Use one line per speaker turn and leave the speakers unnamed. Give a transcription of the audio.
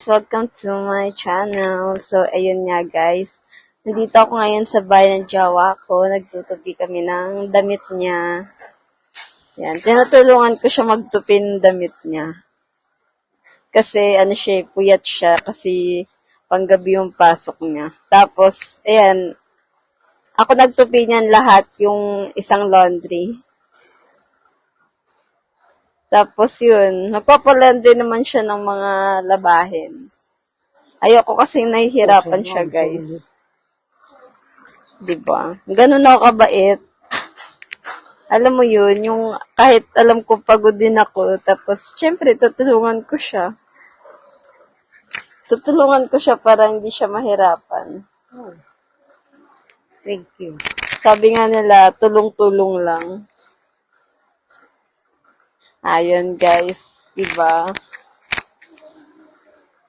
Welcome to my channel. So, ayun nga guys. Nandito ako ngayon sa bahay ng jowa ko. Nagtutupi kami ng damit niya. Yan. Tinutulungan ko siya magtupi ng damit niya. Kasi, puyat siya. Kasi, panggabi yung pasok niya. Tapos, ayan. Ako nagtupi niyan lahat yung isang laundry. Tapos yun, magpapalaundry naman siya ng mga labahin. Ayoko kasi nahihirapan siya, guys. Diba? Ganun ako kabait. Alam mo yun, yung kahit alam ko pagod din ako, tapos syempre tutulungan ko siya. Tutulungan ko siya para hindi siya mahirapan.
Oh, thank you.
Sabi nga nila, tulong-tulong lang. Ayun guys, diba?